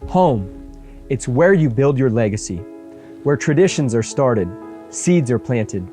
Home. It's where you build your legacy, where traditions are started, seeds are planted,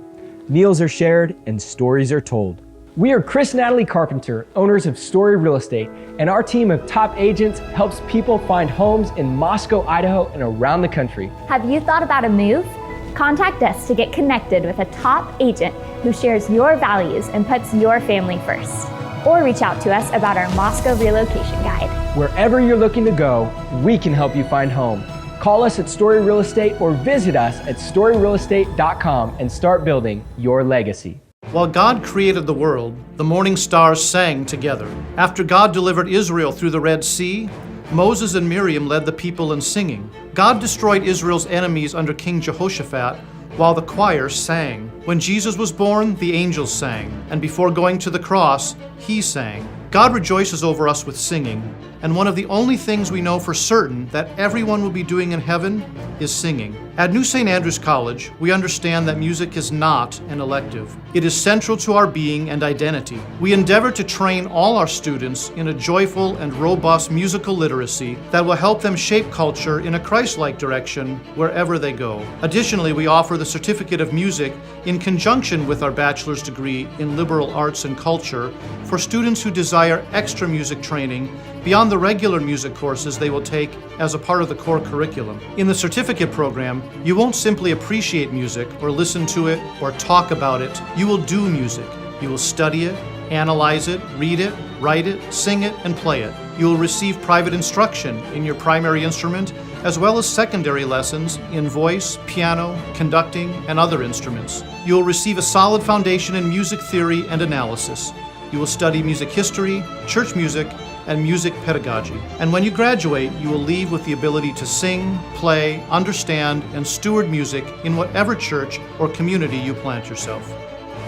meals are shared, and stories are told. We are Chris and Natalie Carpenter, owners of Story Real Estate, and our team of top agents helps people find homes in Moscow, Idaho, and around the country. Have you thought about a move? Contact us to get connected with a top agent who shares your values and puts your family first. Or reach out to us about our Moscow relocation guide. Wherever you're looking to go, we can help you find home. Call us at Story Real Estate or visit us at storyrealestate.com and start building your legacy. While God created the world, the morning stars sang together. After God delivered Israel through the Red Sea, Moses and Miriam led the people in singing. God destroyed Israel's enemies under King Jehoshaphat, while the choir sang. When Jesus was born, the angels sang, and before going to the cross, he sang. God rejoices over us with singing, and one of the only things we know for certain that everyone will be doing in heaven is singing. At New St. Andrews College, we understand that music is not an elective. It is central to our being and identity. We endeavor to train all our students in a joyful and robust musical literacy that will help them shape culture in a Christ-like direction wherever they go. Additionally, we offer the Certificate of Music in conjunction with our bachelor's degree in liberal arts and culture for students who desire extra music training beyond the regular music courses they will take as a part of the core curriculum. In the certificate program, you won't simply appreciate music or listen to it or talk about it. You will do music. You will study it, analyze it, read it, write it, sing it, and play it. You will receive private instruction in your primary instrument as well as secondary lessons in voice, piano, conducting, and other instruments. You will receive a solid foundation in music theory and analysis. You will study music history, church music, and music pedagogy. And when you graduate, you will leave with the ability to sing, play, understand, and steward music in whatever church or community you plant yourself.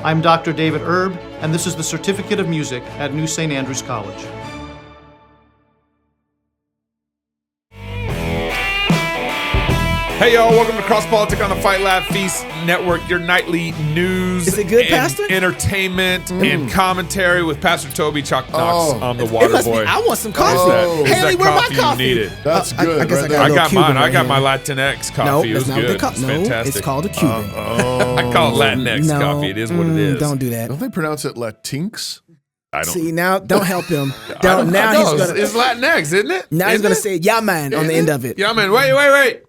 I'm Dr. David Erb, and this is the Certificate of Music at New St. Andrews College. Hey y'all, welcome to Cross Politic on the Fight Laugh Feast Network, your nightly news Is it good, and Pastor? entertainment and commentary with Pastor Toby Chuck Knox on the Water Boy. I want some coffee. It's Haley, that where my you coffee? needed. That's good. I guess right I there. I got mine. I Cuban got right my here. Latinx coffee. No, it was that's not good. what they It's no, fantastic. it's called a Cuban. I call it Latinx No, coffee. It is what it is. Don't do that. Don't they pronounce it Latinx? I don't. See, now don't help him. I Now know. he's gonna. It's Latinx, isn't it? Now he's Isn't gonna it? say "yeah, man" on the end of it. Yeah, man. Wait.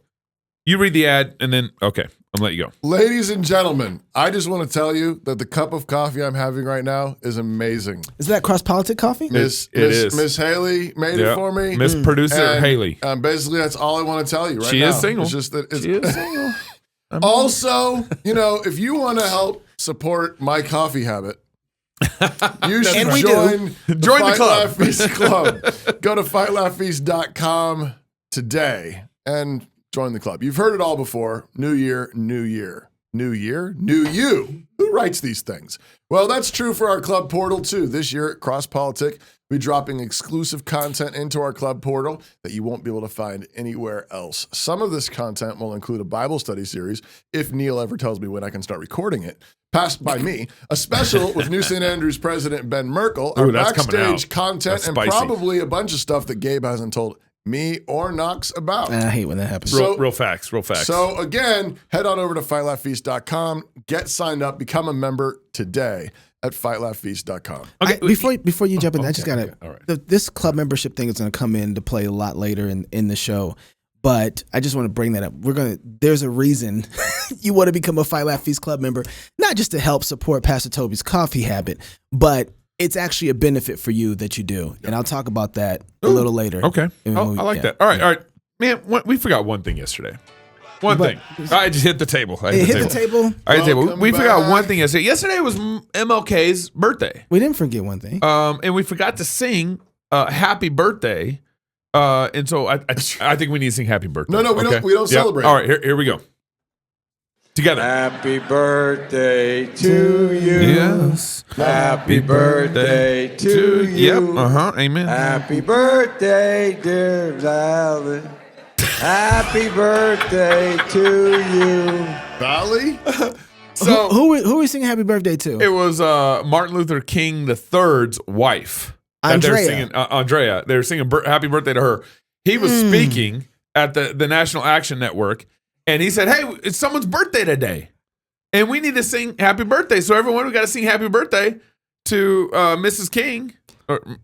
You read the ad and then okay, I'm gonna let you go. Ladies and gentlemen, I just want to tell you that the cup of coffee I'm having right now is amazing. Is that cross politic coffee? Miss Haley made it for me. Miss Producer And, Haley. Basically, that's all I want to tell you right She now. is single. It's just that it's She is single. Also, if you want to help support my coffee habit, you should And we join the Join the Fight club. Laugh Feast Club. Go to fightlaughfeast.com today and join the club. You've heard it all before. New year, new year. New year, new you. Who writes these things? Well, that's true for our club portal too. This year at Cross Politic, we're dropping exclusive content into our club portal that you won't be able to find anywhere else. Some of this content will include a Bible study series, if Neil ever tells me when I can start recording it, passed by me, a special with New St. Andrews President Ben Merkel, our that's coming out. backstage content, That's and spicy. probably a bunch of stuff that Gabe hasn't told me or Knox about. I hate when that happens. Real facts. So again, head on over to fightlaughfeast.com, get signed up, become a member today at fightlaughfeast.com. Okay, Before you jump in, I just okay, gotta. okay, all right. This club membership thing is gonna come into play a lot later in the show, but I just want to bring that up. There's a reason you want to become a Fight Laugh Feast club member, not just to help support Pastor Toby's coffee habit, but it's actually a benefit for you that you do, and I'll talk about that a little later. Okay. I like that. All right. Man, we forgot one thing yesterday. One thing. I just hit the table. I hit the table. We forgot one thing yesterday. Yesterday was MLK's birthday. We didn't forget one thing. And we forgot to sing Happy Birthday. And so I think we need to sing Happy Birthday. No, we don't celebrate. All right, here we go. Together. Happy birthday to you. Yes. Happy birthday to you. Yep. Amen. Happy birthday, dear Valley. Happy birthday to you. Valley? So who are we singing happy birthday to? It was Martin Luther King III's wife. Andrea. Andrea. They were singing happy birthday to her. He was speaking at the National Action Network, and he said, "Hey, it's someone's birthday today, and we need to sing happy birthday. So everyone, we got to sing happy birthday to Mrs. King."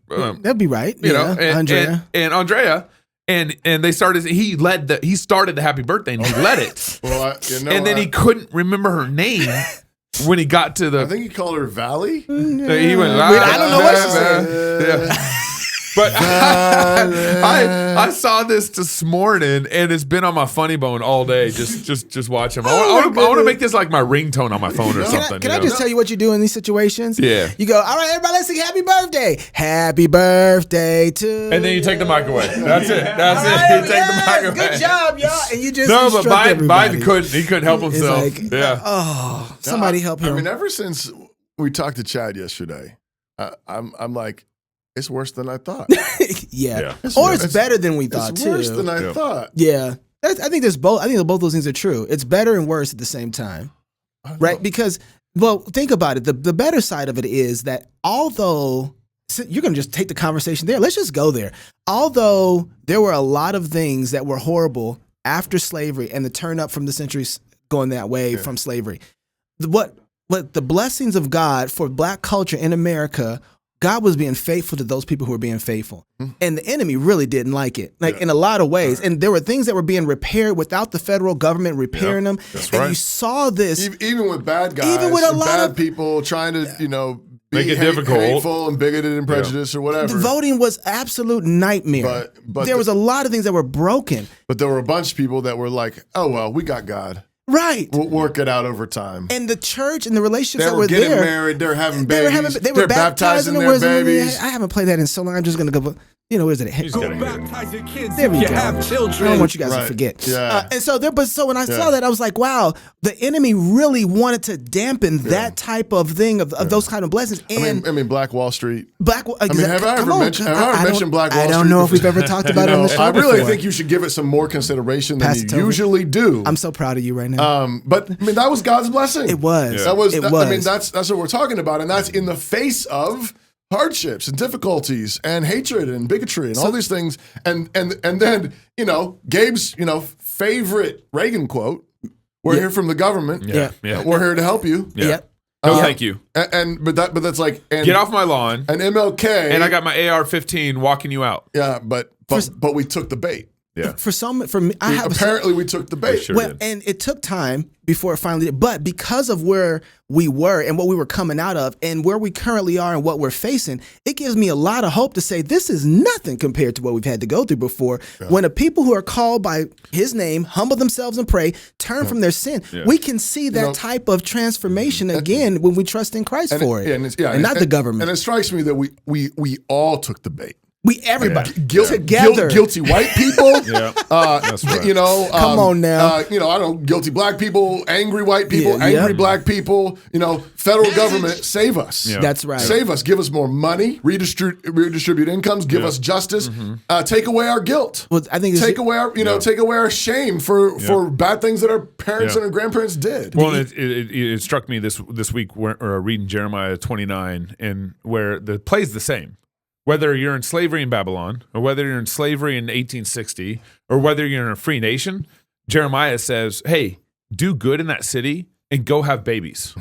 That'd be right. You know, Andrea. and Andrea. And they started. He started the happy birthday, and he led it. Well, and then he couldn't remember her name when he got to the. I think he called her Valley. He went. I don't know what she said. Yeah. But I saw this morning, and it's been on my funny bone all day. Just watch him. I want to make this like my ringtone on my phone or something. Can I just tell you what you do in these situations? Yeah. You go, all right, everybody, let's sing happy birthday. Happy birthday to. And then you take the mic away. That's it. That's All right, it. You take the mic away. Good job, y'all. And you just No, but instruct everybody. Biden couldn't. He couldn't help It's himself. like, Yeah. Oh, somebody help him. I mean, ever since we talked to Chad yesterday, I'm like, it's worse than I thought. yeah. It's Or worse. it's better than we thought, It's too. worse than I thought. Yeah. I think there's both. I think both those things are true. It's better and worse at the same time. Right? Because, well, think about it. The better side of it is that although you're going to just take the conversation there. Let's just go there. Although there were a lot of things that were horrible after slavery and the turn up from the centuries going that way from slavery. What the blessings of God for black culture in America, God was being faithful to those people who were being faithful. And the enemy really didn't like it, in a lot of ways. And there were things that were being repaired without the federal government repairing them. That's and right. you saw this. Even with bad guys, Even with a lot bad of people trying to, be Make it difficult. hateful and bigoted and prejudiced or whatever. The voting was absolute nightmare. But there was a lot of things that were broken. But there were a bunch of people that were like, oh, well, we got God. Right. We'll work it out over time. And the church and the relationships They that were were getting there. married. They're having They babies. were They're baptizing their babies. I haven't played that in so long. I'm just going to go, where's it? He's getting good. There we go. I don't want you guys to Right. forget. Yeah. And so when I saw that, I was like, wow, the enemy really wanted to dampen that type of thing of those kind of blessings. And I mean, Black Wall Street. Black. I mean, have I ever mentioned Black Wall Street? I don't know if we've ever talked about it on the show I really before. think you should give it some more consideration than Pastor you Toby, usually do. I'm so proud of you right now. But I mean, that was God's blessing. It was. That was. It I was. mean, that's what we're talking about, and that's in the face of hardships and difficulties and hatred and bigotry and all these things. And then Gabe's favorite Reagan quote: "We're here from the government. Yeah. We're here to help you." Yeah. No, thank you. But that's like Get off my lawn. And MLK. And I got my AR-15 walking you out. Yeah, but we took the bait. Yeah. For me, Apparently, we took the bait. Sure well, did. and it took time before it finally did. But because of where we were and what we were coming out of and where we currently are and what we're facing, it gives me a lot of hope to say this is nothing compared to what we've had to go through before. Yeah. When a people who are called by his name humble themselves and pray, turn from their sin, we can see that type of transformation again when we trust in Christ for it. And not the government. And it strikes me that we all took the bait. Everybody together. Guilty white people. That's right. Come on now. I don't know, guilty black people, angry white people, angry black people. Federal government, save us. Yeah. That's right. Save us. Give us more money. Redistribute incomes. Give us justice. Take away our guilt. Well, I think take away our take away our shame for bad things that our parents and our grandparents did. Well, it struck me this week reading Jeremiah 29, and where the play's the same. Whether you're in slavery in Babylon, or whether you're in slavery in 1860, or whether you're in a free nation, Jeremiah says, hey, do good in that city and go have babies.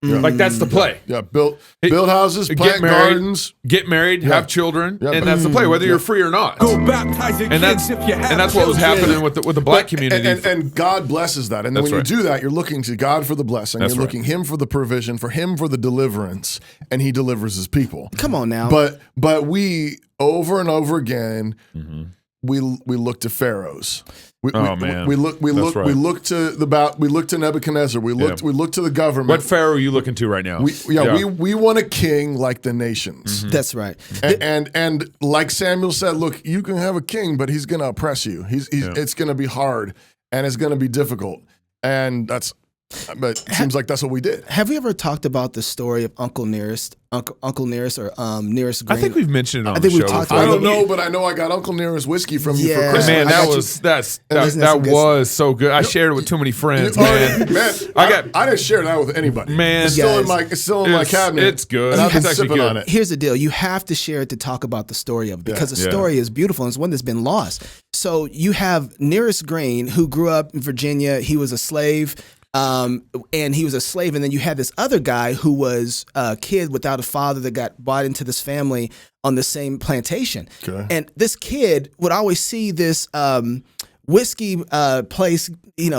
Like that's the play. Yeah, build houses, plant gardens, get married, have children, and that's the play. Whether you're free or not, go baptize your kids if you have and that's what was happening with the black community. And God blesses that. And then when you do that, you're looking to God for the blessing. You're looking Him for the provision, for Him for the deliverance, and He delivers His people. Come on now. But we over and over again, we look to pharaohs. We look to Nebuchadnezzar. We look to the government. What pharaoh are you looking to right now? We want a king like the nations. That's right. And like Samuel said, look, you can have a king, but he's going to oppress you. It's going to be hard and it's going to be difficult. And that's But it seems like that's what we did. Have we ever talked about the story of Uncle Nearest, Uncle Nearest, or Nearest Green? I think we've mentioned it on I the think show. we've talked I about don't know, but I know I got Uncle Nearest whiskey from you for Yeah. Christmas. Man, I that got was Listen to that some good was so good. I shared it with too many friends, Oh, man. man, I didn't share that with anybody. Man. it's still in my cabinet. It's good. And I've been It's actually sipping good. on it. Here's the deal. You have to share it to talk about the story of it because the Yeah. story is beautiful and it's one that's been lost. So you have Nearest Green, who grew up in Virginia. He was a slave. And he was a slave. And then you had this other guy who was a kid without a father that got brought into this family on the same plantation. Okay. And this kid would always see this whiskey place,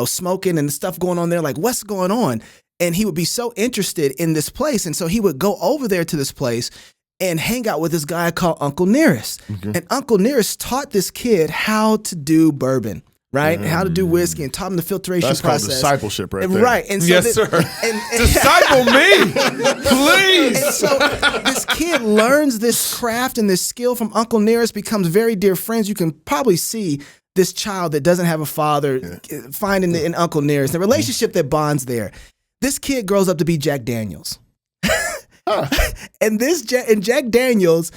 smoking and stuff going on there. Like, what's going on? And he would be so interested in this place. And so he would go over there to this place and hang out with this guy called Uncle Nearest. Okay. And Uncle Nearest taught this kid how to do bourbon. Right, how to do whiskey, and taught him the filtration That's process. called discipleship, right there. Right, and so Yes, sir. Disciple me, please. And so this kid learns this craft and this skill from Uncle Nearest, becomes very dear friends. You can probably see this child that doesn't have a father finding in Uncle Nearest, the relationship that bonds there. This kid grows up to be Jack Daniels, and Jack Daniels,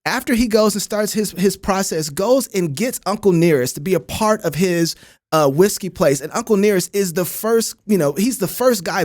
after he goes and starts his process, goes and gets Uncle Nearest to be a part of his whiskey place. And Uncle Nearest is the first, he's the first guy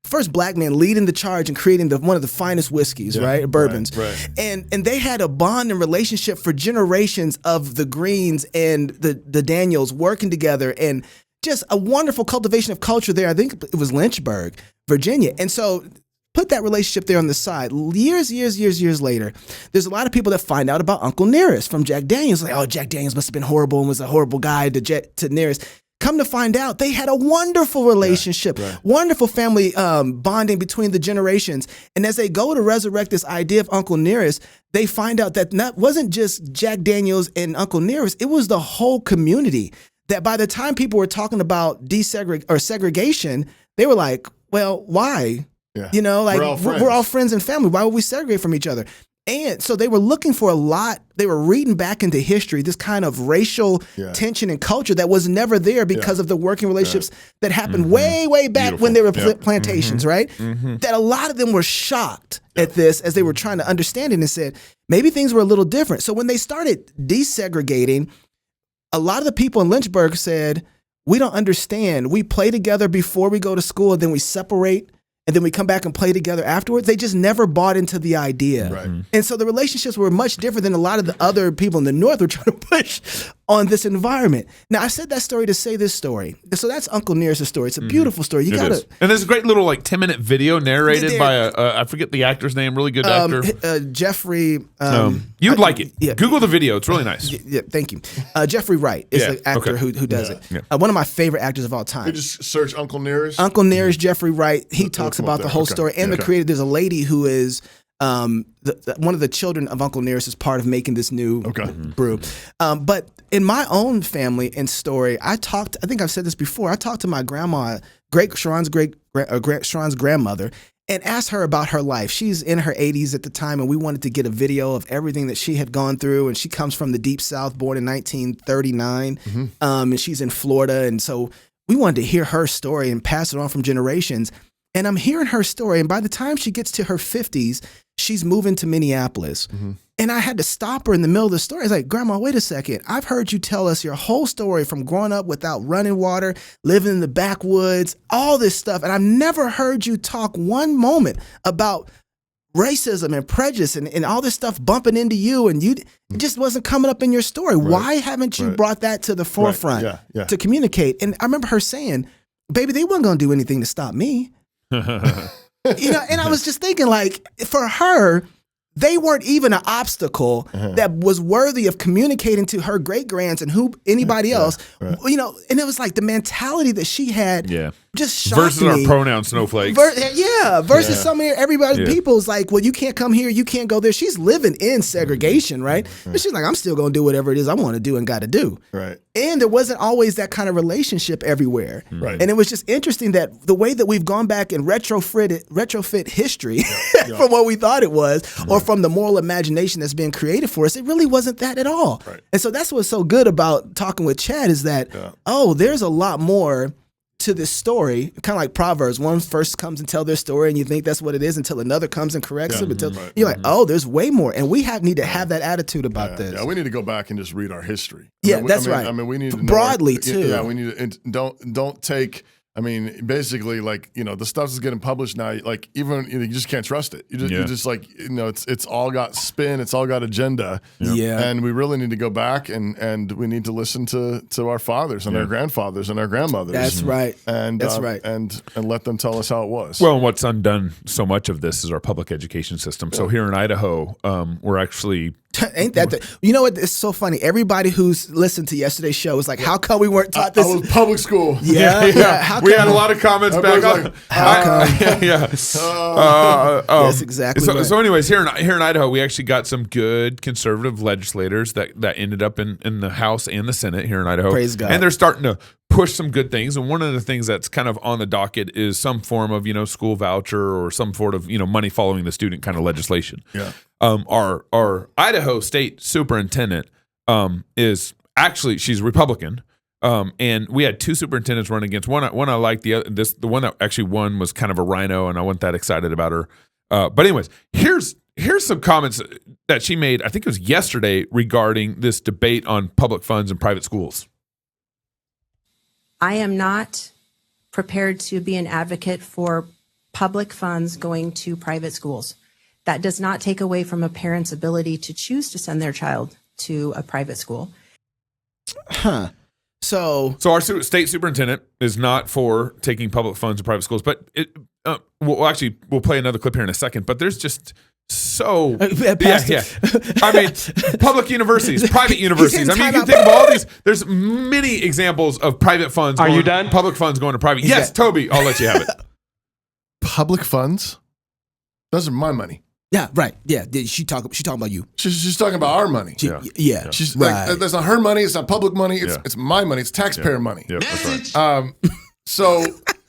first black man leading the charge and creating one of the finest whiskeys, right? Bourbons. Right. And they had a bond and relationship for generations of the Greens and the Daniels working together, and just a wonderful cultivation of culture there. I think it was Lynchburg, Virginia. And so put that relationship there on the side. Years later, there's a lot of people that find out about Uncle Nearest from Jack Daniels. Like, oh, Jack Daniels must have been horrible and was a horrible guy to Nearest. Come to find out, they had a wonderful relationship, wonderful family bonding between the generations. And as they go to resurrect this idea of Uncle Nearest, they find out that wasn't just Jack Daniels and Uncle Nearest, it was the whole community. That by the time people were talking about segregation, they were like, well, why? Yeah. We're all friends and family. Why would we segregate from each other? And so they were looking for a lot. They were reading back into history, this kind of racial tension and culture that was never there because of the working relationships that happened way back when they were plantations, right? That a lot of them were shocked at this as they were trying to understand it and said, maybe things were a little different. So when they started desegregating, a lot of the people in Lynchburg said, we don't understand. We play together before we go to school, and then we separate, and then we come back and play together afterwards. They just never bought into the idea. Right. And so the relationships were much different than a lot of the other people in the North were trying to push on this environment. Now, I said that story to say this story. So that's Uncle Nearest's story. It's a beautiful story. You gotta. And there's a great little 10-minute video narrated by I forget the actor's name, really good actor. Jeffrey. You'd like it. Yeah. Google the video. It's really nice. Yeah, thank you. Jeffrey Wright is the actor who does it. Yeah. One of my favorite actors of all time. You just search Uncle Nearest. Uncle Nearest, Jeffrey Wright. He talks come up about the there. whole Okay. story and the creator. There's a lady who is one of the children of Uncle Nearest is part of making this new brew. But in my own family and story, I think I've said this before. I talked to my grandma, Sharon's grandmother, and asked her about her life. She's in her 80s at the time, and we wanted to get a video of everything that she had gone through. And she comes from the Deep South, born in 1939, and she's in Florida. And so we wanted to hear her story and pass it on from generations. And I'm hearing her story, and by the time she gets to her 50s, she's moving to Minneapolis. And I had to stop her in the middle of the story. I was like, Grandma, wait a second. I've heard you tell us your whole story from growing up without running water, living in the backwoods, all this stuff. And I've never heard you talk one moment about racism and prejudice and all this stuff bumping into you. And it just wasn't coming up in your story. Why haven't you brought that to the forefront to communicate? And I remember her saying, baby, they weren't going to do anything to stop me. And I was just thinking, for her, they weren't even an obstacle that was worthy of communicating to her great-grands and anybody else. And it was like the mentality that she had just shocked versus me. our pronoun snowflakes. Versus some of everybody, people's like, well, you can't come here, you can't go there. She's living in segregation, right? But she's like, I'm still going to do whatever it is I want to do and got to do. Right. And there wasn't always that kind of relationship everywhere. Right. And it was just interesting that the way that we've gone back and retrofit history from what we thought it was, or from the moral imagination that's being created for us, it really wasn't that at all. Right. And so that's what's so good about talking with Chad is that, there's a lot more to this story, kind of like Proverbs. One first comes and tell their story, and you think that's what it is until another comes and corrects them. Until you're like, oh, there's way more, and we need to have that attitude about this. Yeah, we need to go back and just read our history. That's right. I mean, we need to know broadly too. Yeah, we need to don't take. I mean, basically, like, the stuff that's getting published now, like, even you just can't trust it. You just like, it's all got spin, it's all got agenda. Yeah. And we really need to go back and we need to listen to our fathers and our grandfathers and our grandmothers. That's right. And that's right. And let them tell us how it was. Well, and what's undone so much of this is our public education system. So here in Idaho, we're actually Ain't that you know what? It's so funny. Everybody who's listened to yesterday's show is like, "How come we weren't taught this?" I was public school. Yeah. How we come? had a lot of comments back. Like, how come? That's exactly so, right. so anyways, here in Idaho, we actually got some good conservative legislators that ended up in the House and the Senate here in Idaho. Praise God. And they're starting to push some good things. And one of the things that's kind of on the docket is some form of, school voucher or some sort of, money following the student kind of legislation. Yeah. Our Idaho state superintendent is actually, she's Republican. And we had two superintendents run against one. I liked the one that actually won was kind of a rhino, and I wasn't that excited about her. But anyways, here's some comments that she made. I think it was yesterday regarding this debate on public funds and private schools. I am not prepared to be an advocate for public funds going to private schools. That does not take away from a parent's ability to choose to send their child to a private school. Huh. So our state superintendent is not for taking public funds to private schools, but we'll play another clip here in a second. But there's just so I mean, public universities, private universities. I mean, you can think of all these. There's many examples of private funds. Are you done? Public funds going to private. Yes, Toby, I'll let you have it. Public funds? Those are my money. yeah, right. Yeah, she talking about you. She's talking about our money. Yeah. She's right. like, that's not her money. It's not public money. It's my money. It's taxpayer money. Yeah, that's right. So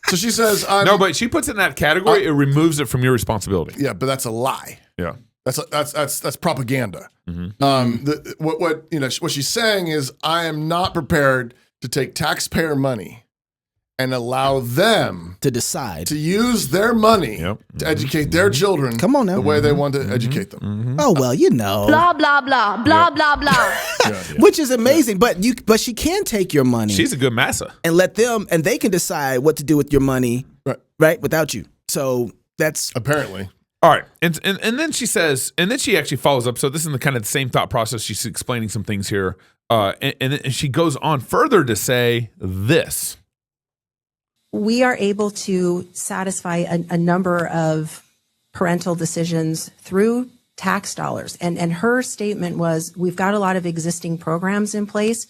she says, no, but she puts it in that category. It removes it from your responsibility. Yeah, but that's a lie. Yeah, that's propaganda. Mm-hmm. What she's saying is, I am not prepared to take taxpayer money and allow them to decide to use their money to educate their children. Come on now. The way they want to educate them. Oh well, Blah, blah, blah, blah, blah, blah. which is amazing. But she can take your money. She's a good massa. And let them, and they can decide what to do with your money, right? Without you. So that's Apparently. All right, and then she says, and then she actually follows up. So this is the kind of the same thought process. She's explaining some things here, and she goes on further to say this. We are able to satisfy a number of parental decisions through tax dollars. And her statement was, we've got a lot of existing programs in place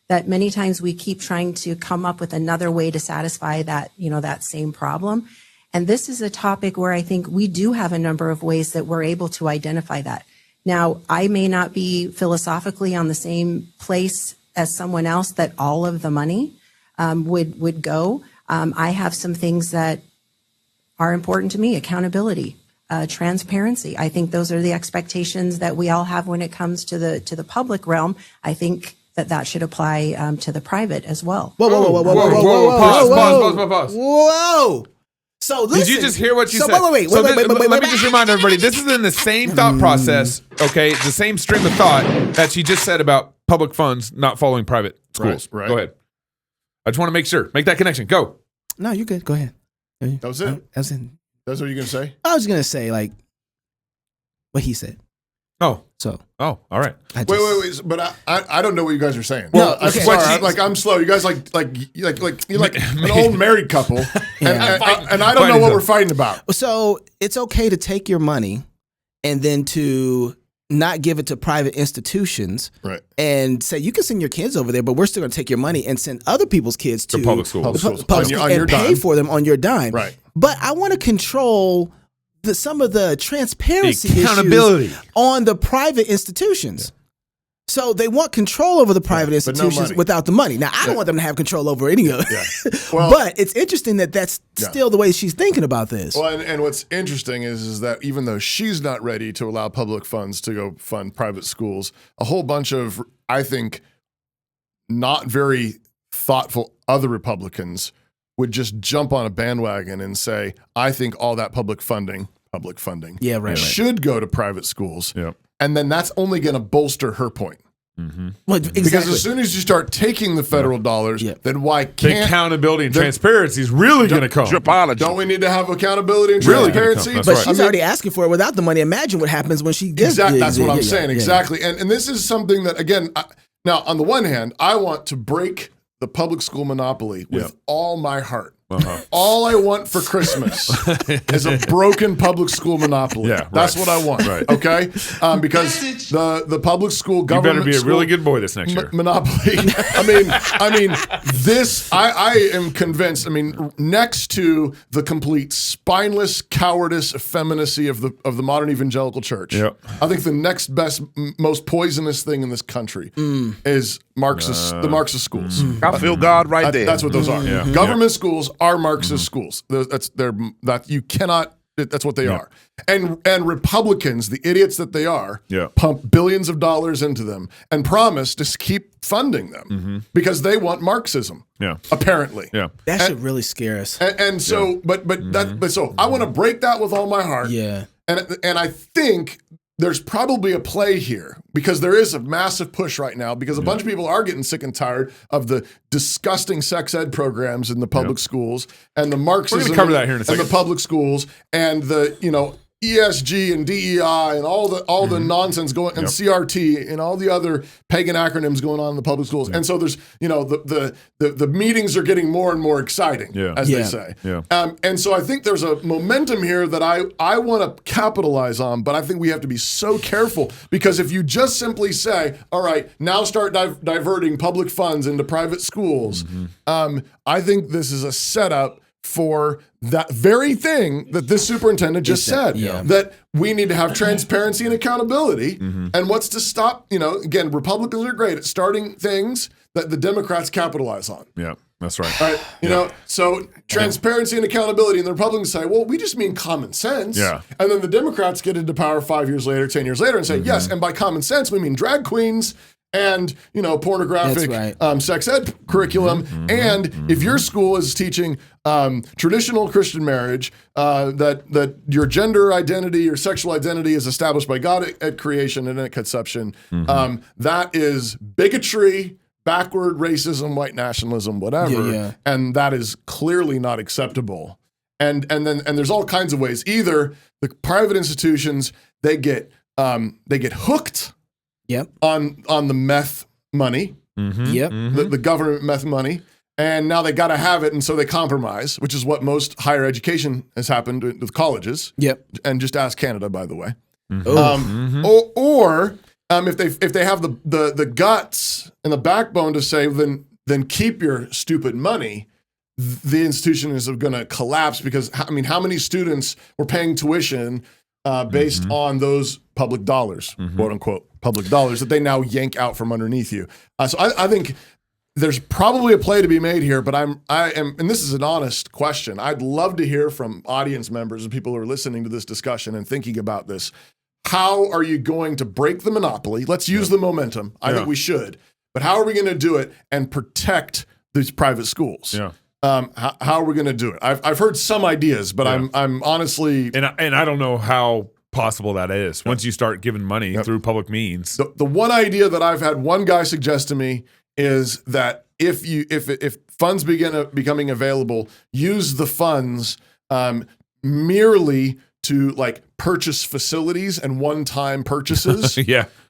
that many times we keep trying to come up with another way to satisfy that, that same problem. And this is a topic where I think we do have a number of ways that we're able to identify that. Now, I may not be philosophically on the same place as someone else that all of the money would go. I have some things that are important to me: accountability, transparency. I think those are the expectations that we all have when it comes to the public realm. I think that should apply to the private as well. Whoa. Pause. Whoa. So listen, did you just hear what she said? Wait. Let me just remind everybody, this is in the same thought process, okay? The same stream of thought that she just said about public funds not following private schools. Right. Go ahead. I just want to make that connection. Go. No, you're good. Go ahead. That was it? That's what you're going to say? I was going to say, like, what he said. All right. Wait. But I don't know what you guys are saying. Well, I'm okay. sorry. I'm slow. You guys you're like an old married couple, and I don't know what we're fighting about. So it's okay to take your money and then to not give it to private institutions, right? And say you can send your kids over there, but we're still going to take your money and send other people's kids to public schools, on your pay dime. for them on your dime, right? But I want to control some of the transparency accountability issues on the private institutions. Yeah. So they want control over the private institutions without the money. Now, I don't want them to have control over any of it. Yeah. Well, but it's interesting that that's still the way she's thinking about this. Well, and what's interesting is that even though she's not ready to allow public funds to go fund private schools, a whole bunch of, I think, not very thoughtful other Republicans would just jump on a bandwagon and say, I think all that public funding Yeah, right. should go to private schools. Yep. And then that's only going to bolster her point. Well, Because exactly. as soon as you start taking the federal dollars, then why The can't accountability and transparency is really going to come. don't we need to have accountability and Really gonna transparency? come. That's But right. she's already asking for it without the money. Imagine what happens when she gets Exactly. it. That's what I'm Yeah, saying. yeah. Exactly. And this is something that, again, now on the one hand, I want to break the public school monopoly with all my heart. All I want for Christmas is a broken public school monopoly. Yeah, That's right. what I want. Right. Okay, because the public school You government better be a school really good boy this next year. monopoly. I mean, this. I am convinced. I mean, next to the complete spineless cowardice, effeminacy of the modern evangelical church, Yep. I think the next best, most poisonous thing in this country is the Marxist schools. I feel God right there. That's what those are. Yeah. Government schools are Marxist schools. You cannot. That's what they are. And Republicans, the idiots that they are, pump billions of dollars into them and promise to keep funding them because they want Marxism. Yeah. Apparently. Yeah. That should really scare us. And so, but so I want to break that with all my heart. Yeah. And I think there's probably a play here because there is a massive push right now because a bunch of people are getting sick and tired of the disgusting sex ed programs in the public schools and the Marxism cover that here in a and second. the public schools and the ESG and DEI and all the nonsense going and CRT and all the other pagan acronyms going on in the public schools. And so there's the meetings are getting more and more exciting, as they say. Yeah. And so I think there's a momentum here that I want to capitalize on, but I think we have to be so careful because if you just simply say, all right, now start diverting public funds into private schools, I think this is a setup for that very thing that this superintendent just said, that we need to have transparency and accountability. And what's to stop, again, Republicans are great at starting things that the Democrats capitalize on. Yeah, that's right. All right, so transparency and accountability, and the Republicans say, well, we just mean common sense. Yeah. And then the Democrats get into power 5 years later, 10 years later, and say, yes, and by common sense, we mean drag queens and pornographic sex ed curriculum. And if your school is teaching traditional Christian marriage, that your gender identity, your sexual identity is established by God at creation and at conception, that is bigotry, backward racism, white nationalism, whatever, and that is clearly not acceptable. And there's all kinds of ways. Either the private institutions they get hooked. Yep. On the meth money. Yep. The government meth money. And now they got to have it. And so they compromise, which is what most higher education has happened with colleges. Yep. And just ask Canada, by the way. Oh. If they have the guts and the backbone to say, then keep your stupid money, the institution is going to collapse because, how many students were paying tuition based on those public dollars, quote unquote, public dollars that they now yank out from underneath you. So I think there's probably a play to be made here, but I am, and this is an honest question. I'd love to hear from audience members and people who are listening to this discussion and thinking about this. How are you going to break the monopoly? Let's use the momentum. I think we should, but how are we going to do it and protect these private schools? Yeah. How are we going to do it? I've heard some ideas, but I'm honestly and I don't know how possible that is once you start giving money through public means. The one idea that I've had one guy suggest to me is that if funds becoming available, use the funds merely to purchase facilities and one-time purchases.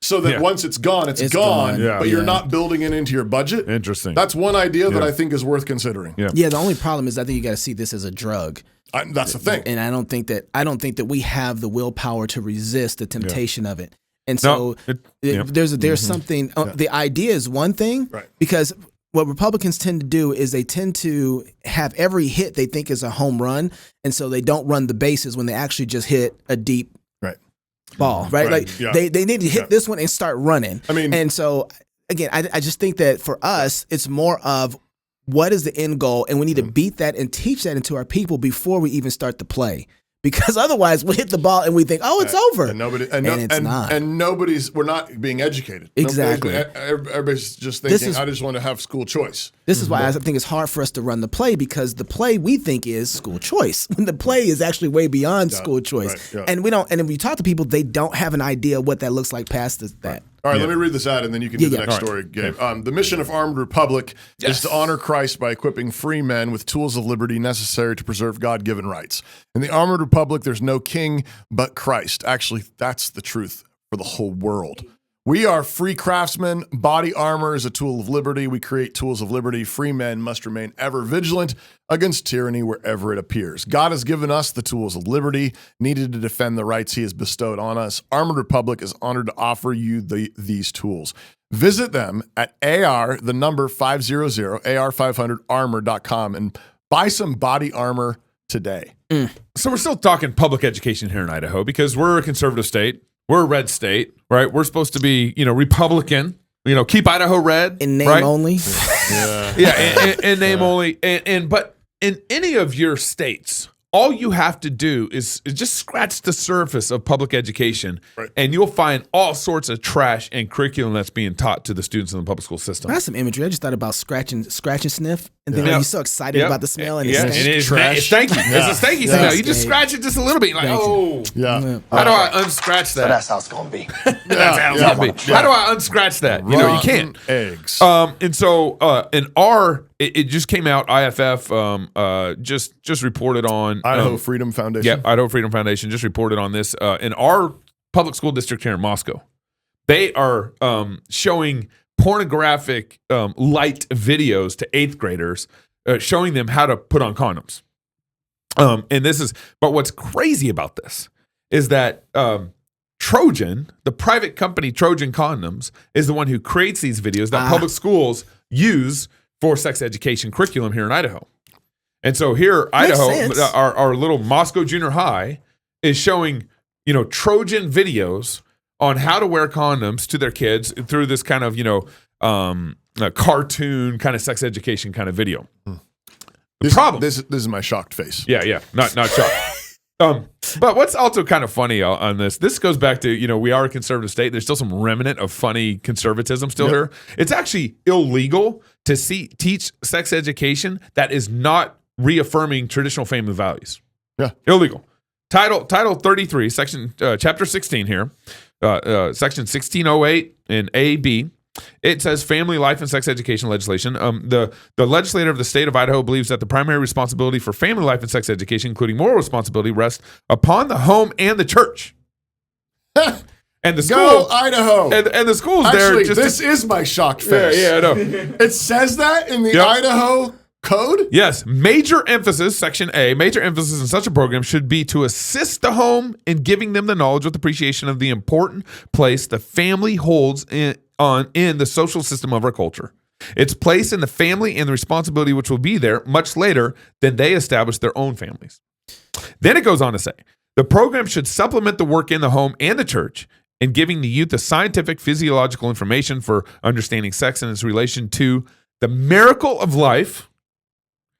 So that once it's gone, it's gone. But you're not building it into your budget. Interesting. That's one idea that I think is worth considering. Yeah. The only problem is I think you got to see this as a drug. That's the thing. And I don't think that we have the willpower to resist the temptation of it. And so there's something. The idea is one thing, because what Republicans tend to do is they tend to have every hit they think is a home run, and so they don't run the bases when they actually just hit a deep ball, right? They need to hit this one and start running. And so again, I just think that for us, it's more of what is the end goal, and we need to beat that and teach that into our people before we even start the play. because otherwise we hit the ball and we think, oh, it's over. And it's not. And we're not being educated. Exactly. Everybody's just thinking, I just want to have school choice. This is why I think it's hard for us to run the play, because the play we think is school choice, when the play is actually way beyond school choice. Right, yeah. And we don't. And if we talk to people, they don't have an idea what that looks like past that. All right, let me read this out, and then you can do the next story, Gabe. The mission of Armed Republic is to honor Christ by equipping free men with tools of liberty necessary to preserve God-given rights. In the Armored Republic, there's no king but Christ. Actually, that's the truth for the whole world. We are free craftsmen. Body armor is a tool of liberty. We create tools of liberty. Free men must remain ever vigilant against tyranny wherever it appears. God has given us the tools of liberty needed to defend the rights he has bestowed on us. Armored Republic is honored to offer you these tools. Visit them at the number 500, AR500armor.com and buy some body armor today. So we're still talking public education here in Idaho because we're a conservative state. We're a red state, right? We're supposed to be, Republican, keep Idaho red. In name right? only. In name only. But in any of your states, all you have to do is just scratch the surface of public education, and you'll find all sorts of trash and curriculum that's being taught to the students in the public school system. That's some imagery. I just thought about scratch and sniff, and then you're so excited about the smell, and it's trash. It's stanky. It's a stanky smell. You just scratch it just a little bit, you're like, how do I unscratch that? So that's how it's going to be. That's how it's gonna be. How do I unscratch that? You can't. Eggs. And so it just came out. IFF just reported on Idaho Freedom Foundation. Yeah, Idaho Freedom Foundation just reported on this in our public school district here in Moscow. They are showing pornographic light videos to 8th graders, showing them how to put on condoms. But what's crazy about this is that Trojan, the private company Trojan Condoms, is the one who creates these videos that public schools use for sex education curriculum here in Idaho. And so here, Idaho, our little Moscow Junior High is showing, Trojan videos on how to wear condoms to their kids through this kind of, cartoon kind of sex education kind of video. This is my shocked face. Yeah, not shocked. But what's also kind of funny on this goes back to, we are a conservative state. There's still some remnant of funny conservatism still here. It's actually illegal to teach sex education that is not reaffirming traditional family values. Yeah. Illegal. Title 33, chapter 16 here, section 1608 in A-B. It says family life and sex education legislation. The legislator of the state of Idaho believes that the primary responsibility for family life and sex education, including moral responsibility, rests upon the home and the church. And the school, go Idaho, and the schools actually, there. This is my shocked face. Yeah, I know. It says that in the Idaho code. Yes, major emphasis, section A. Major emphasis in such a program should be to assist the home in giving them the knowledge with appreciation of the important place the family holds in the social system of our culture. Its place in the family and the responsibility which will be there much later than they establish their own families. Then it goes on to say, the program should supplement the work in the home and the church in giving the youth the scientific, physiological information for understanding sex and its relation to the miracle of life,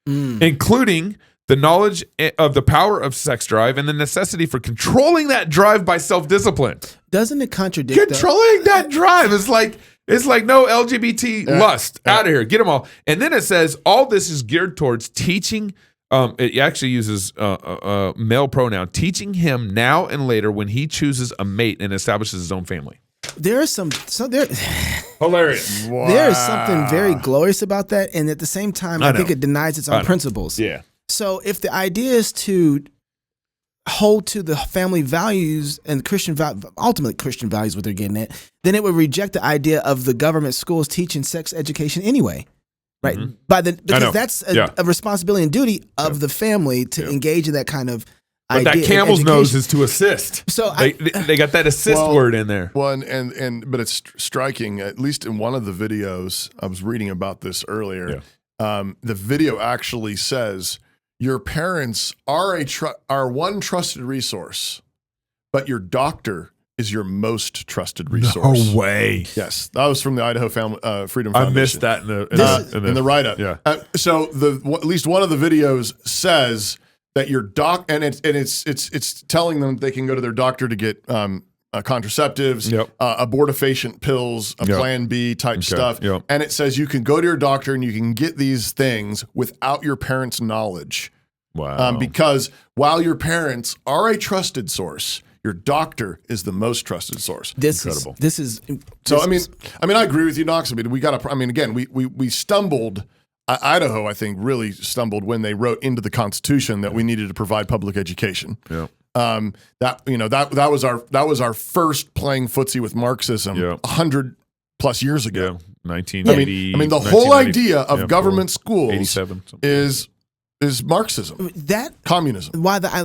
including the knowledge of the power of sex drive and the necessity for controlling that drive by self-discipline. Doesn't it contradict controlling that drive? It's like no LGBT lust. Out of here. Get them all. And then it says all this is geared towards teaching. It actually uses a male pronoun, teaching him now and later when he chooses a mate and establishes his own family. There is hilarious. Wow. There is something very glorious about that, and at the same time, I think it denies its own principles. Yeah. So if the idea is to hold to the family values and ultimately Christian values, what they're getting at, then it would reject the idea of the government schools teaching sex education anyway. Right. Mm-hmm. Because that's a responsibility and duty of the family to engage in that kind of idea. But that camel's nose is to assist. So they got that assist word in there. Well, but it's striking, at least in one of the videos, I was reading about this earlier. Yeah. The video actually says your parents are one trusted resource, but your doctor is your most trusted resource. No way. Yes, that was from the Idaho Freedom Foundation. I missed that in the write-up. Yeah. So at least one of the videos says that your it's telling them they can go to their doctor to get contraceptives, abortifacient pills, Plan B type stuff, and it says you can go to your doctor and you can get these things without your parents' knowledge. Wow! Because while your parents are a trusted source, your doctor is the most trusted source. Incredible. I agree with you, Knox. We stumbled. Idaho, I think, really stumbled when they wrote into the Constitution that we needed to provide public education. Yeah. That was our first playing footsie with Marxism 100 plus years ago. 1980. The whole idea of government schools 87, is Marxism. That communism. Why I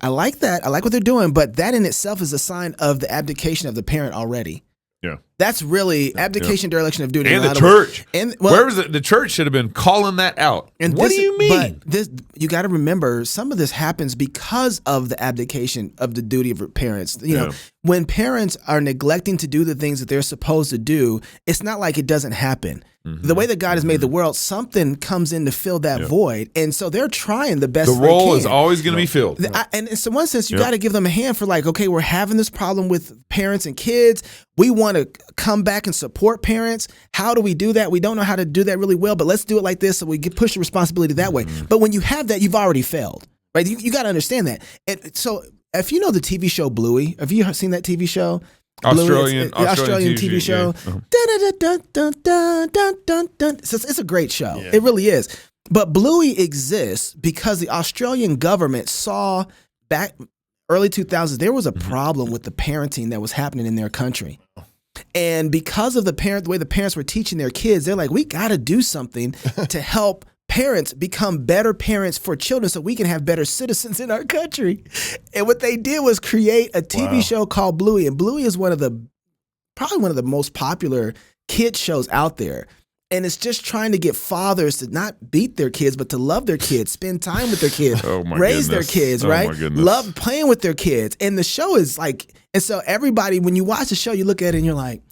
like that. I like what they're doing, but that in itself is a sign of the abdication of the parent already. Yeah. That's really abdication, dereliction of duty. And the church. Where was it? The church should have been calling that out. And what do you mean? But you got to remember, some of this happens because of the abdication of the duty of parents. You know, when parents are neglecting to do the things that they're supposed to do, it's not like it doesn't happen. The way that God has made the world, something comes in to fill that void. And so they're trying the best they can. The role is always going to be filled. And in one sense, you got to give them a hand for okay, we're having this problem with parents and kids. We want to come back and support parents. How do we do that? We don't know how to do that really well, but let's do it like this so we can push the responsibility that way. But when you have that, you've already failed, right? You got to understand that. And so if you know the TV show Bluey, have you seen that TV show? Australian TV show. It's a great show. Yeah. It really is. But Bluey exists because the Australian government saw back early 2000s, there was a problem with the parenting that was happening in their country. And because of the way the parents were teaching their kids, they're like, we got to do something to help parents become better parents for children so we can have better citizens in our country. And what they did was create a TV show called Bluey. And Bluey is probably one of the most popular kid shows out there. And it's just trying to get fathers to not beat their kids, but to love their kids, spend time with their kids, raise their kids, right? Love playing with their kids. And the show is and so everybody, when you watch the show, you look at it and you're like,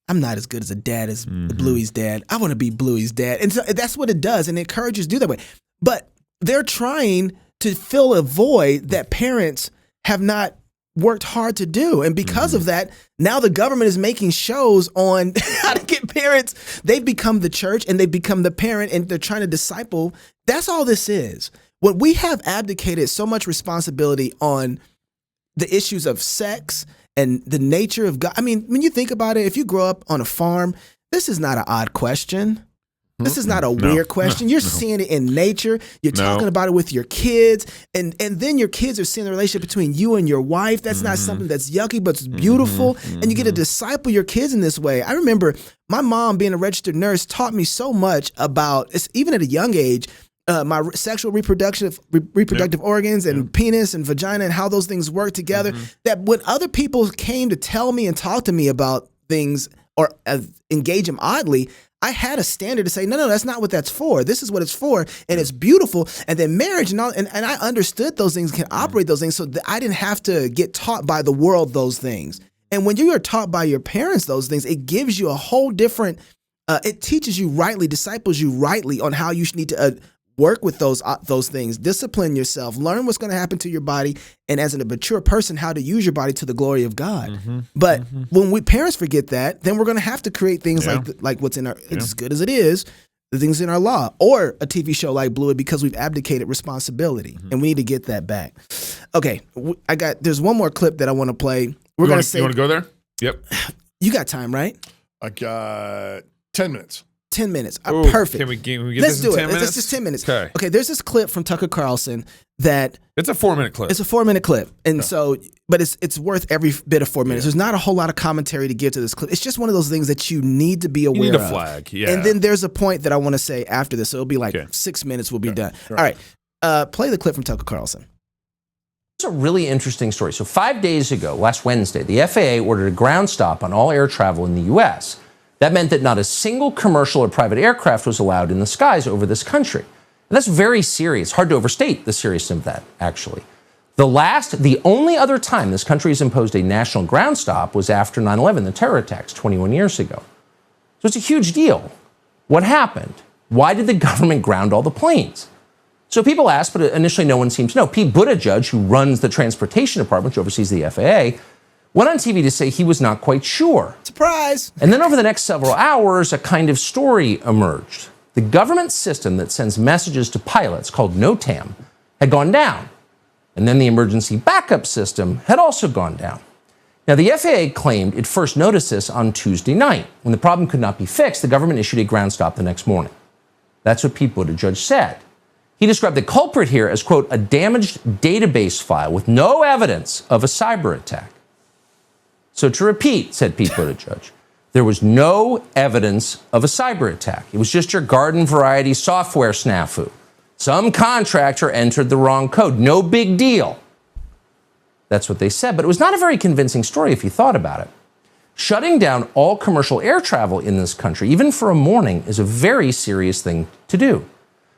I'm not as good as a dad as Bluey's dad. I want to be Bluey's dad. And so that's what it does. And it encourages do that way. But they're trying to fill a void that parents have not worked hard to do. And because of that, now the government is making shows on how to get parents. They've become the church and they've become the parent and they're trying to disciple. That's all this is. When we have abdicated so much responsibility on the issues of sex and the nature of God. I mean, when you think about it, if you grow up on a farm, this is not an odd question. This is not a weird question. You're seeing it in nature. You're talking about it with your kids. And then your kids are seeing the relationship between you and your wife. That's not something that's yucky, but it's beautiful. And you get to disciple your kids in this way. I remember my mom, being a registered nurse, taught me so much about, even at a young age, my sexual reproductive organs and penis and vagina and how those things work together, that when other people came to tell me and talk to me about things or engage them oddly, I had a standard to say, no, that's not what that's for. This is what it's for, and it's beautiful. And then marriage and all, and I understood those things, can operate those things, so that I didn't have to get taught by the world those things. And when you are taught by your parents those things, it gives you a whole different, it teaches you rightly, disciples you rightly on how you need to work with those things, discipline yourself, learn what's going to happen to your body, and as a mature person, how to use your body to the glory of God. But when parents forget that, then we're going to have to create things like what's in our, as good as it is, the things in our law, or a TV show like Bluey, because we've abdicated responsibility, and we need to get that back. Okay, there's one more clip that I want to play. You want to go there? Yep. You got time, right? I got 10 minutes. 10 minutes. Ooh, perfect. Can we get Let's this in do 10 it. minutes? Let's just 10 minutes. Okay. There's this clip from Tucker Carlson that it's a 4-minute clip. It's a 4-minute clip. And so, but it's worth every bit of 4 minutes. There's not a whole lot of commentary to give to this clip. It's just one of those things that you need to be aware of. You need a flag. Yeah. And then there's a point that I want to say after this. So it'll be like 6 minutes, we'll be done. All right. Play the clip from Tucker Carlson. It's a really interesting story. So 5 days ago, last Wednesday, the FAA ordered a ground stop on all air travel in the U.S. That meant that not a single commercial or private aircraft was allowed in the skies over this country. And that's very serious. Hard to overstate the seriousness of that, actually. The only other time this country has imposed a national ground stop was after 9/11, the terror attacks 21 years ago. So it's a huge deal. What happened? Why did the government ground all the planes? So people asked, but initially no one seemed to know. Pete Buttigieg, who runs the transportation department, which oversees the FAA, went on TV to say he was not quite sure. Surprise! And then over the next several hours, a kind of story emerged. The government system that sends messages to pilots, called NOTAM, had gone down. And then the emergency backup system had also gone down. Now, the FAA claimed it first noticed this on Tuesday night. When the problem could not be fixed, the government issued a ground stop the next morning. That's what Pete Buttigieg said. He described the culprit here as, quote, a damaged database file with no evidence of a cyber attack. So to repeat, said Pete Buttigieg, there was no evidence of a cyber attack. It was just your garden variety software snafu. Some contractor entered the wrong code. No big deal. That's what they said, but it was not a very convincing story if you thought about it. Shutting down all commercial air travel in this country, even for a morning, is a very serious thing to do.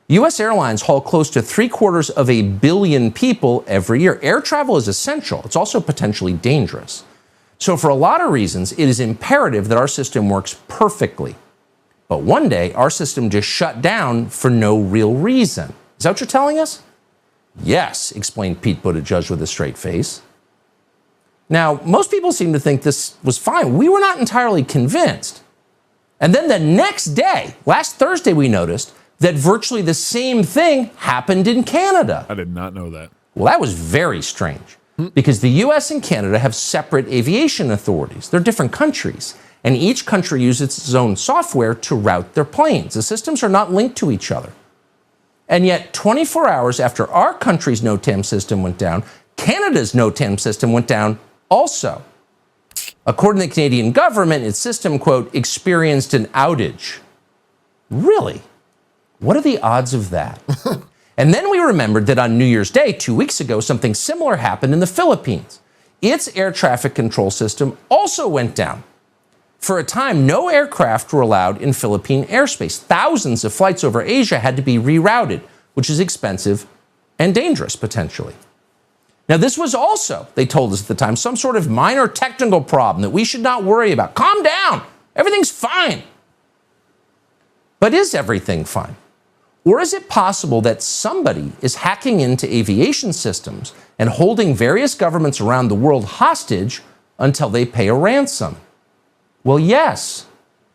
U.S. airlines haul close to 750 million people every year. Air travel is essential. It's also potentially dangerous. So for a lot of reasons, it is imperative that our system works perfectly. But one day, our system just shut down for no real reason. Is that what you're telling us? Yes, explained Pete Buttigieg with a straight face. Now, most people seem to think this was fine. We were not entirely convinced. And then the next day, last Thursday, we noticed that virtually the same thing happened in Canada. I did not know that. Well, that was very strange because the US and Canada have separate aviation authorities. They're different countries, and each country uses its own software to route their planes. The systems are not linked to each other. And yet, 24 hours after our country's NOTAM system went down, Canada's NOTAM system went down also. According to the Canadian government, its system, quote, experienced an outage. Really? What are the odds of that? And then we remembered that on New Year's Day, 2 weeks ago, something similar happened in the Philippines. Its air traffic control system also went down. For a time, no aircraft were allowed in Philippine airspace. Thousands of flights over Asia had to be rerouted, which is expensive and dangerous, potentially. Now, this was also, they told us at the time, some sort of minor technical problem that we should not worry about. Calm down. Everything's fine. But is everything fine? Or is it possible that somebody is hacking into aviation systems and holding various governments around the world hostage until they pay a ransom? Well, yes,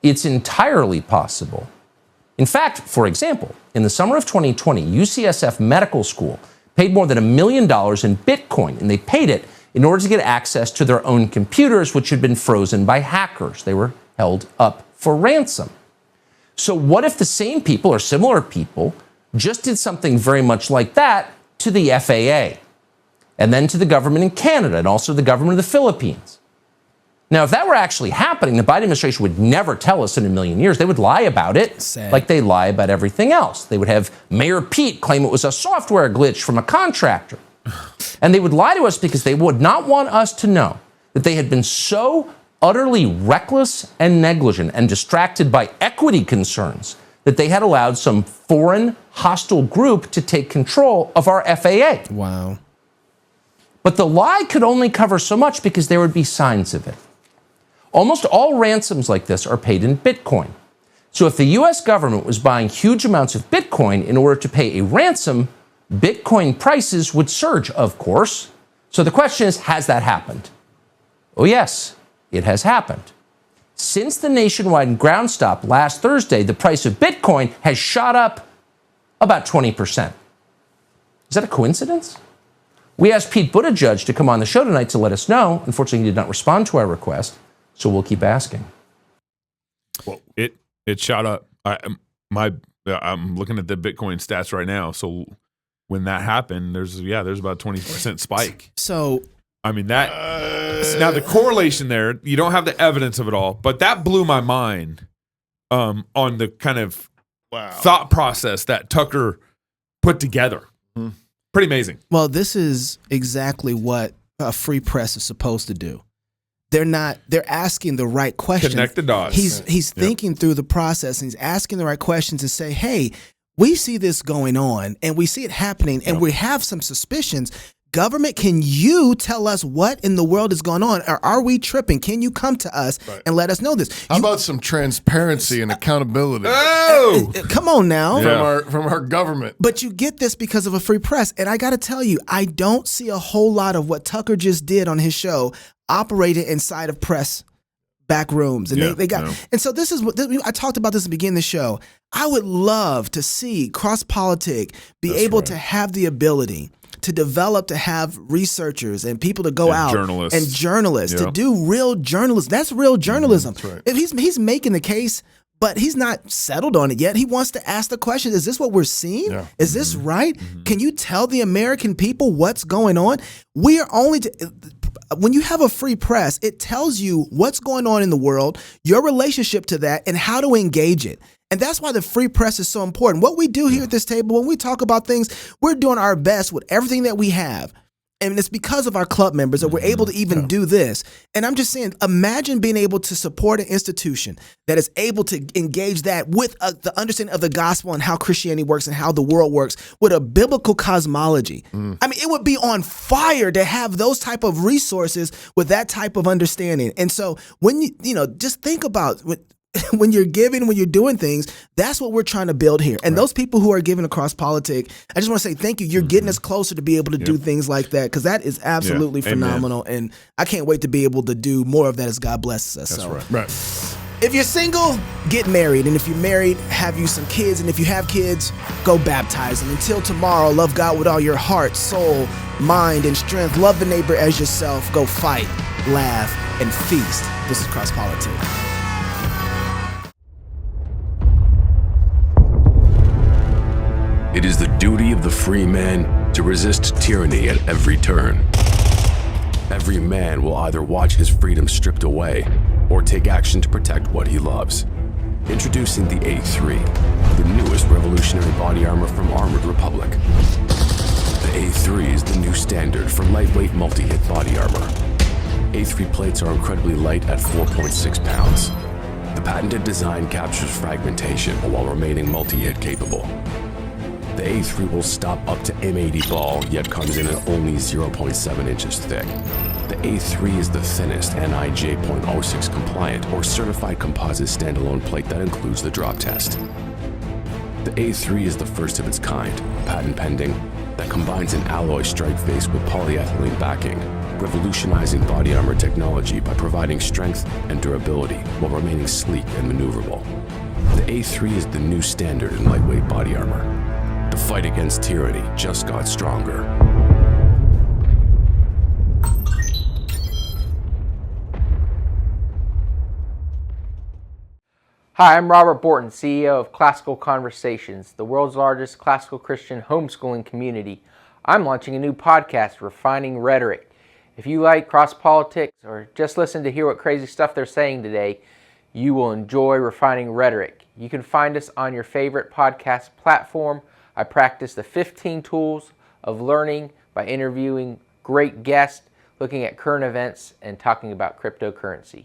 it's entirely possible. In fact, for example, in the summer of 2020, UCSF Medical School paid more than $1 million in Bitcoin, and they paid it in order to get access to their own computers, which had been frozen by hackers. They were held up for ransom. So what if the same people or similar people just did something very much like that to the FAA, and then to the government in Canada, and also the government of the Philippines? Now, if that were actually happening, the Biden administration would never tell us in a million years. They would lie about it, like they lie about everything else. They would have Mayor Pete claim it was a software glitch from a contractor. And they would lie to us because they would not want us to know that they had been so utterly reckless and negligent and distracted by equity concerns that they had allowed some foreign hostile group to take control of our FAA. Wow. But the lie could only cover so much because there would be signs of it. Almost all ransoms like this are paid in Bitcoin. So if the US government was buying huge amounts of Bitcoin in order to pay a ransom, Bitcoin prices would surge, of course. So the question is, has that happened? Oh, yes. It has happened. Since the nationwide ground stop last Thursday, the price of Bitcoin has shot up about 20%. Is that a coincidence? We asked Pete Buttigieg to come on the show tonight to let us know. Unfortunately, he did not respond to our request, so we'll keep asking. Well, it shot up. I'm looking at the Bitcoin stats right now. So when that happened, there's about a 20% spike. So I mean that. Now the correlation there, you don't have the evidence of it all, but that blew my mind on the kind of thought process that Tucker put together. Pretty amazing. Well, this is exactly what a free press is supposed to do. They're asking the right questions. Connect the dots. He's thinking through the process, and he's asking the right questions to say, hey, we see this going on and we see it happening and we have some suspicions. Government, can you tell us what in the world is going on? Or are we tripping? Can you come to us and let us know this? How about some transparency and accountability Come on now. from our government? But you get this because of a free press. And I got to tell you, I don't see a whole lot of what Tucker just did on his show operated inside of press back rooms. And they got, and so this is what I talked about this at the beginning of the show. I would love to see Cross-Politic be able to have the ability to develop, to have researchers and people to go out and journalists to do real journalism. That's real journalism. That's right. If he's making the case, but he's not settled on it yet. He wants to ask the question, is this what we're seeing? Yeah. Is this right? Can you tell the American people what's going on? We are only when you have a free press, it tells you what's going on in the world, your relationship to that, and how to engage it. And that's why the free press is so important. What we do here at this table, when we talk about things, we're doing our best with everything that we have. And it's because of our club members that we're able to even do this. And I'm just saying, imagine being able to support an institution that is able to engage that with the understanding of the gospel and how Christianity works and how the world works with a biblical cosmology. I mean, it would be on fire to have those type of resources with that type of understanding. And so when you just think about when you're giving, when you're doing things, that's what we're trying to build here. And those people who are giving across Politic, I just want to say thank you. You're getting us closer to be able to do things like that, because that is absolutely phenomenal. And I can't wait to be able to do more of that as God blesses us. That's right. If you're single, get married. And if you're married, have you some kids. And if you have kids, go baptize them. Until tomorrow, love God with all your heart, soul, mind, and strength. Love the neighbor as yourself. Go fight, laugh, and feast. This is Cross Politic. It is the duty of the free man to resist tyranny at every turn. Every man will either watch his freedom stripped away or take action to protect what he loves. Introducing the A3, the newest revolutionary body armor from Armored Republic. The A3 is the new standard for lightweight multi-hit body armor. A3 plates are incredibly light at 4.6 pounds. The patented design captures fragmentation while remaining multi-hit capable. The A3 will stop up to M80 ball, yet comes in at only 0.7 inches thick. The A3 is the thinnest NIJ .06 compliant or certified composite standalone plate that includes the drop test. The A3 is the first of its kind, patent pending, that combines an alloy strike face with polyethylene backing, revolutionizing body armor technology by providing strength and durability while remaining sleek and maneuverable. The A3 is the new standard in lightweight body armor. The fight against tyranny just got stronger. Hi, I'm Robert Borton, CEO of Classical Conversations, the world's largest classical Christian homeschooling community. I'm launching a new podcast, Refining Rhetoric. If you like cross politics or just listen to hear what crazy stuff they're saying today, you will enjoy Refining Rhetoric. You can find us on your favorite podcast platform. I practice the 15 tools of learning by interviewing great guests, looking at current events, and talking about cryptocurrency.